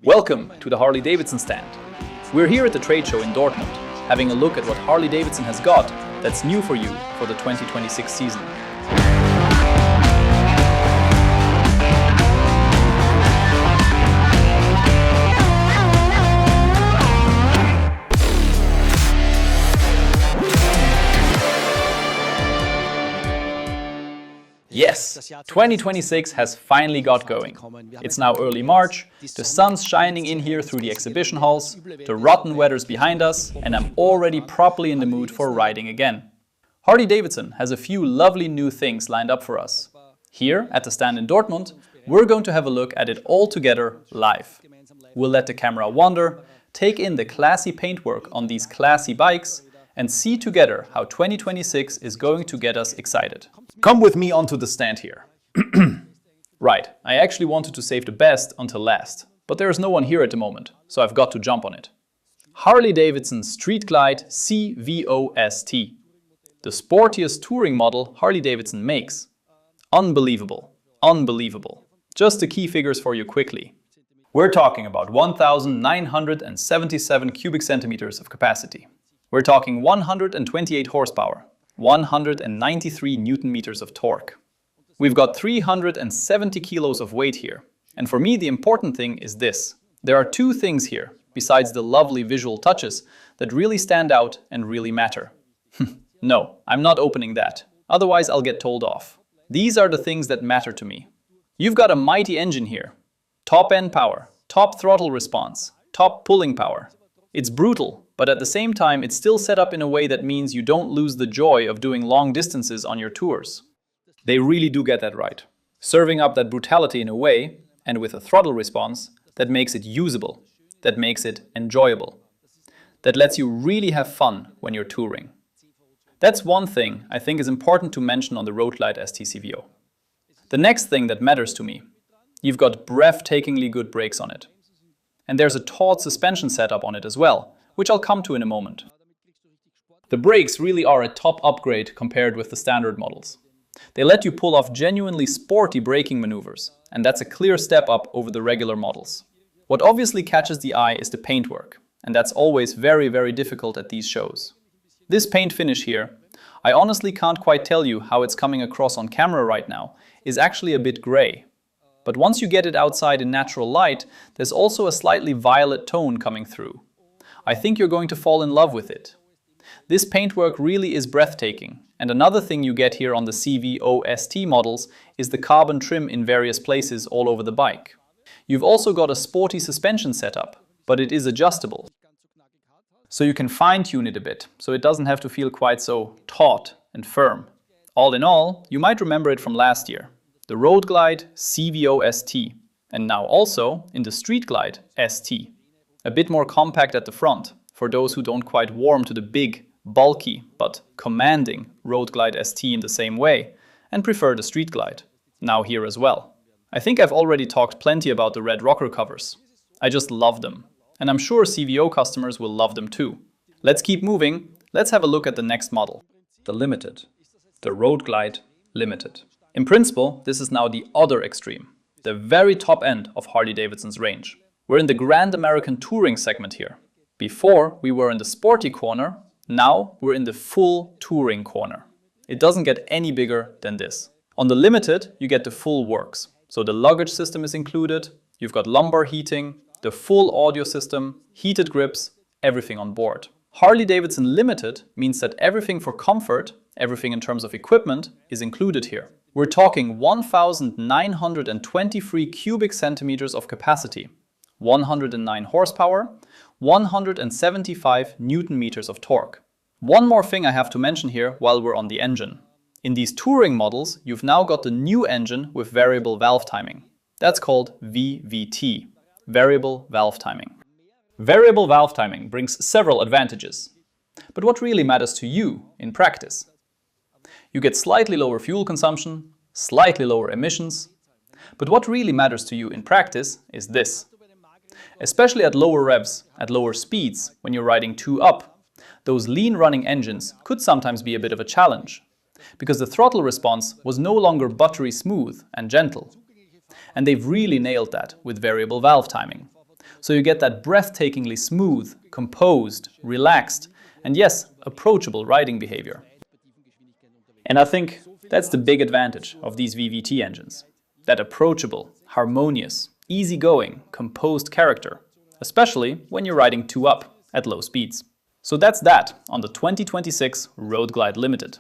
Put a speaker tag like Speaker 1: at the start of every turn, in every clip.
Speaker 1: Welcome to the Harley-Davidson stand. We're here at the trade show in Dortmund, having a look at what Harley-Davidson has got that's new for you for the 2026 season. Yes, 2026 has finally got going. It's now early March, the sun's shining in here through the exhibition halls, the rotten weather's behind us, and I'm already properly in the mood for riding again. Harley-Davidson has a few lovely new things lined up for us. Here, at the stand in Dortmund, we're going to have a look at it all together live. We'll let the camera wander, take in the classy paintwork on these classy bikes, and see together how 2026 is going to get us excited. Come with me onto the stand here. Right, I actually wanted to save the best until last, but there is no one here at the moment, so I've got to jump on it. Harley-Davidson Street Glide CVO ST. The sportiest touring model Harley-Davidson makes. Unbelievable, unbelievable. Just the key figures for you quickly. We're talking about 1,977 cubic centimeters of capacity. We're talking 128 horsepower, 193 Newton meters of torque. We've got 370 kilos of weight here. And for me, the important thing is this. There are two things here, besides the lovely visual touches, that really stand out and really matter. No, I'm not opening that. Otherwise, I'll get told off. These are the things that matter to me. You've got a mighty engine here. Top end power, top throttle response, top pulling power. It's brutal, but at the same time, it's still set up in a way that means you don't lose the joy of doing long distances on your tours. They really do get that right. Serving up that brutality in a way, and with a throttle response, that makes it usable, that makes it enjoyable, that lets you really have fun when you're touring. That's one thing I think is important to mention on the Road Glide ST CVO. The next thing that matters to me, you've got breathtakingly good brakes on it. And there's a taut suspension setup on it as well, which I'll come to in a moment. The brakes really are a top upgrade compared with the standard models. They let you pull off genuinely sporty braking maneuvers, and that's a clear step up over the regular models. What obviously catches the eye is the paintwork, and that's always very, very difficult at these shows. This paint finish here, I honestly can't quite tell you how it's coming across on camera right now, is actually a bit grey. But once you get it outside in natural light, there's also a slightly violet tone coming through. I think you're going to fall in love with it. This paintwork really is breathtaking, and another thing you get here on the CVO ST models is the carbon trim in various places all over the bike. You've also got a sporty suspension setup, but it is adjustable. So you can fine-tune it a bit, so it doesn't have to feel quite so taut and firm. All in all, you might remember it from last year. The Road Glide CVO ST, and now also in the Street Glide ST. A bit more compact at the front, for those who don't quite warm to the big, bulky, but commanding Road Glide ST in the same way, and prefer the Street Glide, now here as well. I think I've already talked plenty about the red rocker covers. I just love them, and I'm sure CVO customers will love them too. Let's keep moving, let's have a look at the next model. The Limited. The Road Glide Limited. In principle, this is now the other extreme, the very top end of Harley-Davidson's range. We're in the Grand American Touring segment here. Before, we were in the sporty corner, now we're in the full touring corner. It doesn't get any bigger than this. On the Limited, you get the full works. So the luggage system is included, you've got lumbar heating, the full audio system, heated grips, everything on board. Harley-Davidson Limited means that everything for comfort, everything in terms of equipment, is included here. We're talking 1,923 cubic centimeters of capacity, 109 horsepower, 175 Newton meters of torque. One more thing I have to mention here while we're on the engine. In these touring models, you've now got the new engine with variable valve timing. That's called VVT, variable valve timing. Variable valve timing brings several advantages. But what really matters to you in practice? You get slightly lower fuel consumption, slightly lower emissions. But what really matters to you in practice is this. Especially at lower revs, at lower speeds, when you're riding 2 up, those lean running engines could sometimes be a bit of a challenge, because the throttle response was no longer buttery smooth and gentle. And they've really nailed that with variable valve timing. So you get that breathtakingly smooth, composed, relaxed, and yes, approachable riding behavior. And I think that's the big advantage of these VVT engines. That approachable, harmonious, easygoing, composed character, especially when you're riding 2 up at low speeds. So that's that on the 2026 Road Glide Limited.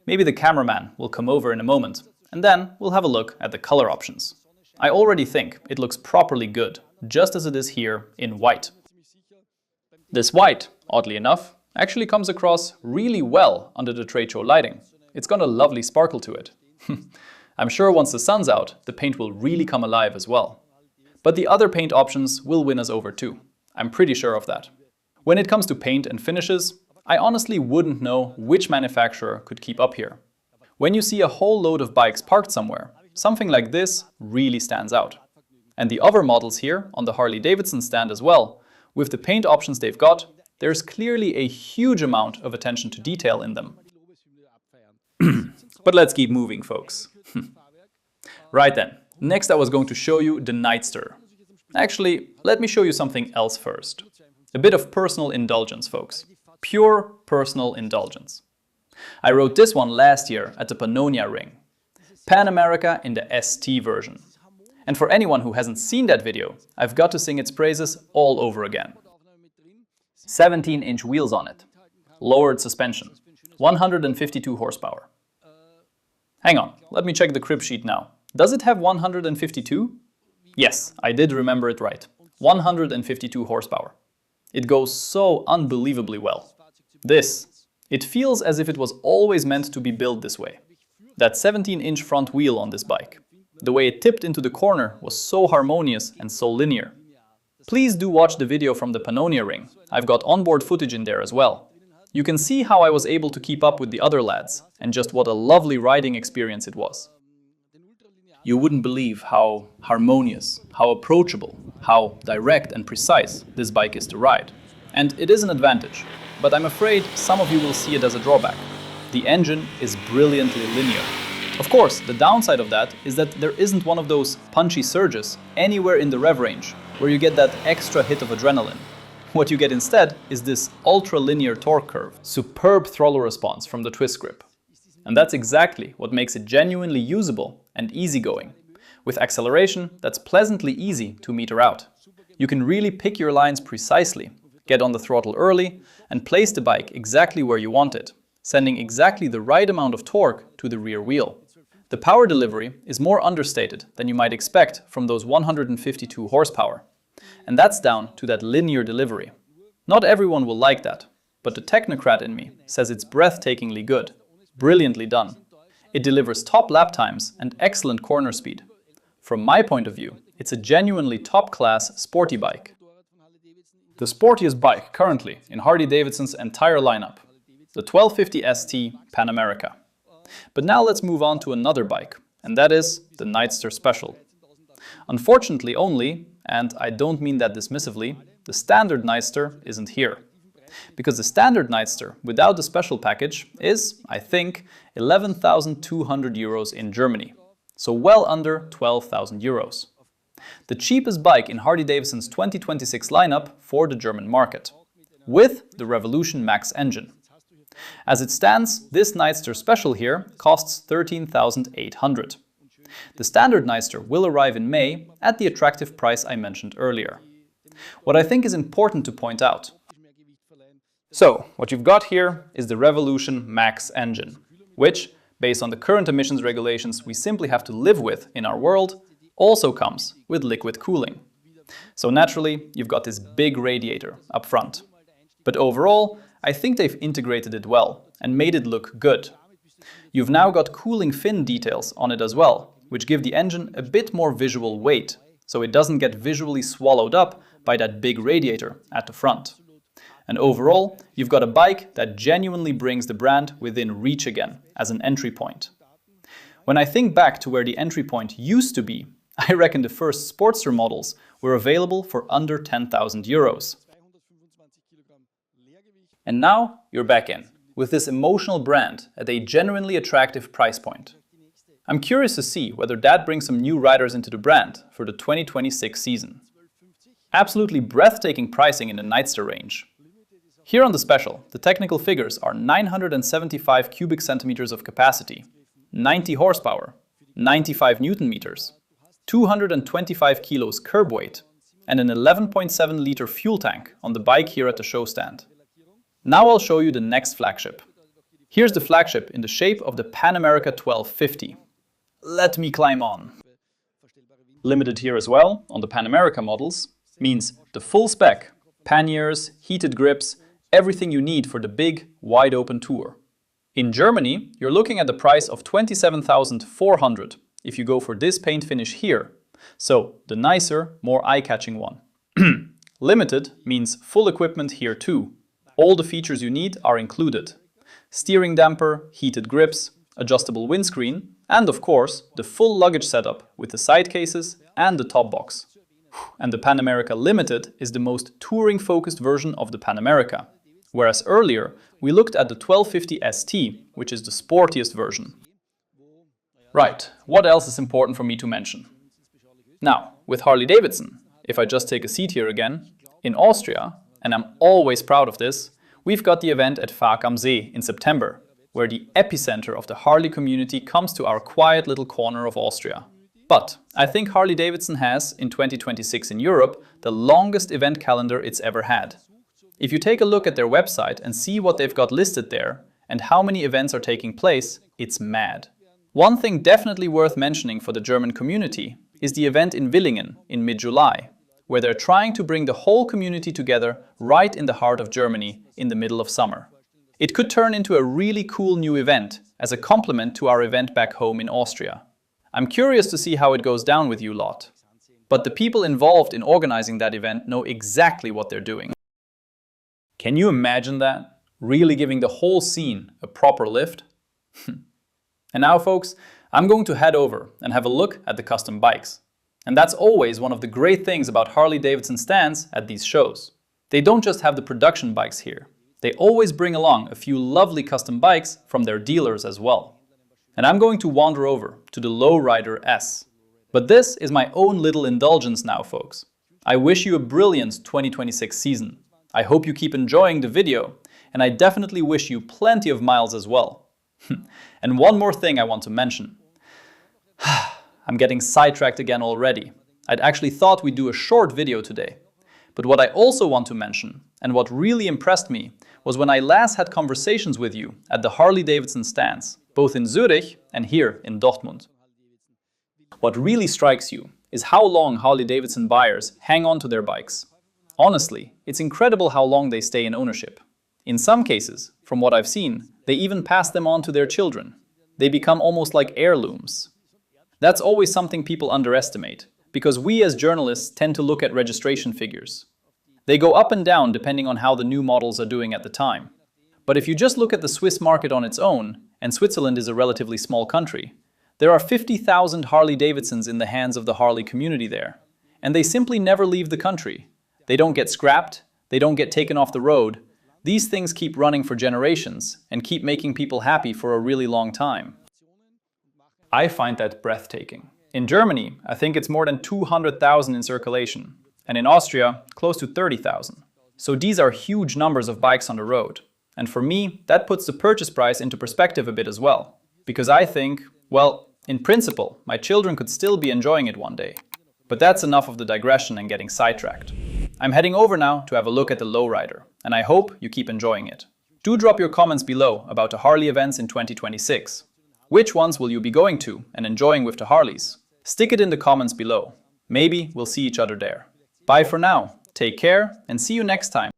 Speaker 1: Maybe the cameraman will come over in a moment, and then we'll have a look at the color options. I already think it looks properly good, just as it is here in white. This white, oddly enough, actually comes across really well under the trade show lighting. It's got a lovely sparkle to it. I'm sure once the sun's out, the paint will really come alive as well. But the other paint options will win us over too. I'm pretty sure of that. When it comes to paint and finishes, I honestly wouldn't know which manufacturer could keep up here. When you see a whole load of bikes parked somewhere, something like this really stands out. And the other models here on the Harley-Davidson stand as well, with the paint options they've got, there's clearly a huge amount of attention to detail in them. But let's keep moving, folks. Right then, next I was going to show you the Nightster. Actually, let me show you something else first. A bit of personal indulgence, folks. Pure personal indulgence. I rode this one last year at the Pannonia Ring. Pan America in the ST version. And for anyone who hasn't seen that video, I've got to sing its praises all over again. 17-inch wheels on it. Lowered suspension. 152 horsepower. Hang on, let me check the crib sheet now. Does it have 152? Yes, I did remember it right. 152 horsepower. It goes so unbelievably well. It feels as if it was always meant to be built this way. That 17-inch front wheel on this bike. The way it tipped into the corner was so harmonious and so linear. Please do watch the video from the Pannonia Ring. I've got onboard footage in there as well. You can see how I was able to keep up with the other lads, and just what a lovely riding experience it was. You wouldn't believe how harmonious, how approachable, how direct and precise this bike is to ride. And it is an advantage, but I'm afraid some of you will see it as a drawback. The engine is brilliantly linear. Of course, the downside of that is that there isn't one of those punchy surges anywhere in the rev range, where you get that extra hit of adrenaline. What you get instead is this ultra-linear torque curve. Superb throttle response from the twist grip. And that's exactly what makes it genuinely usable and easygoing, with acceleration that's pleasantly easy to meter out. You can really pick your lines precisely, get on the throttle early, and place the bike exactly where you want it, sending exactly the right amount of torque to the rear wheel. The power delivery is more understated than you might expect from those 152 horsepower. And that's down to that linear delivery. Not everyone will like that, but the technocrat in me says it's breathtakingly good. Brilliantly done. It delivers top lap times and excellent corner speed. From my point of view, it's a genuinely top-class sporty bike. The sportiest bike currently in Harley-Davidson's entire lineup, the 1250 ST Pan America. But now let's move on to another bike, and that is the Nightster Special. Unfortunately only, and I don't mean that dismissively, the standard Nightster isn't here. Because the standard Nightster without the special package is, I think, 11,200 euros in Germany, so well under 12,000 euros. The cheapest bike in Harley-Davidson's 2026 lineup for the German market, with the Revolution Max engine. As it stands, this Nightster Special here costs 13,800. The standard Nightster will arrive in May at the attractive price I mentioned earlier. What I think is important to point out. So, what you've got here is the Revolution Max engine, which, based on the current emissions regulations we simply have to live with in our world, also comes with liquid cooling. So naturally, you've got this big radiator up front. But overall, I think they've integrated it well and made it look good. You've now got cooling fin details on it as well, which give the engine a bit more visual weight, so it doesn't get visually swallowed up by that big radiator at the front. And overall, you've got a bike that genuinely brings the brand within reach again as an entry point. When I think back to where the entry point used to be, I reckon the first Sportster models were available for under 10,000 euros. And now you're back in, with this emotional brand at a genuinely attractive price point. I'm curious to see whether that brings some new riders into the brand for the 2026 season. Absolutely breathtaking pricing in the Nightster range. Here on the Special, the technical figures are 975 cubic centimeters of capacity, 90 horsepower, 95 Newton meters, 225 kilos curb weight, and an 11.7 liter fuel tank on the bike here at the show stand. Now I'll show you the next flagship. Here's the flagship in the shape of the Pan America 1250. Let me climb on. Limited here as well, on the Pan America models, means the full spec, panniers, heated grips, everything you need for the big, wide-open tour. In Germany, you're looking at the price of 27,400 if you go for this paint finish here. So, the nicer, more eye-catching one. Limited means full equipment here too. All the features you need are included. Steering damper, heated grips, adjustable windscreen, and of course, the full luggage setup with the side cases and the top box. And the Pan America Limited is the most touring-focused version of the Pan America, whereas earlier we looked at the 1250 ST, which is the sportiest version. Right, what else is important for me to mention? Now, with Harley-Davidson, if I just take a seat here again, in Austria, and I'm always proud of this, we've got the event at Fahrk am See in September, where the epicenter of the Harley community comes to our quiet little corner of Austria. But I think Harley-Davidson has, in 2026 in Europe, the longest event calendar it's ever had. If you take a look at their website and see what they've got listed there, and how many events are taking place, it's mad. One thing definitely worth mentioning for the German community is the event in Villingen in mid-July, where they're trying to bring the whole community together right in the heart of Germany in the middle of summer. It could turn into a really cool new event as a complement to our event back home in Austria. I'm curious to see how it goes down with you lot. But the people involved in organizing that event know exactly what they're doing. Can you imagine that? Really giving the whole scene a proper lift? And now, folks, I'm going to head over and have a look at the custom bikes. And that's always one of the great things about Harley-Davidson stands at these shows. They don't just have the production bikes here. They always bring along a few lovely custom bikes from their dealers as well. And I'm going to wander over to the Lowrider S. But this is my own little indulgence now, folks. I wish you a brilliant 2026 season. I hope you keep enjoying the video, and I definitely wish you plenty of miles as well. And one more thing I want to mention. I'm getting sidetracked again already. I'd actually thought we'd do a short video today. But what I also want to mention, and what really impressed me, was when I last had conversations with you at the Harley-Davidson stands, both in Zurich and here in Dortmund. What really strikes you is how long Harley-Davidson buyers hang on to their bikes. Honestly, it's incredible how long they stay in ownership. In some cases, from what I've seen, they even pass them on to their children. They become almost like heirlooms. That's always something people underestimate, because we as journalists tend to look at registration figures. They go up and down depending on how the new models are doing at the time. But if you just look at the Swiss market on its own, and Switzerland is a relatively small country, there are 50,000 Harley-Davidsons in the hands of the Harley community there. And they simply never leave the country. They don't get scrapped, they don't get taken off the road. These things keep running for generations and keep making people happy for a really long time. I find that breathtaking. In Germany, I think it's more than 200,000 in circulation, and in Austria, close to 30,000. So these are huge numbers of bikes on the road. And for me, that puts the purchase price into perspective a bit as well. Because I think, well, in principle, my children could still be enjoying it one day. But that's enough of the digression and getting sidetracked. I'm heading over now to have a look at the Lowrider, and I hope you keep enjoying it. Do drop your comments below about the Harley events in 2026. Which ones will you be going to and enjoying with the Harleys? Stick it in the comments below. Maybe we'll see each other there. Bye for now, take care, and see you next time.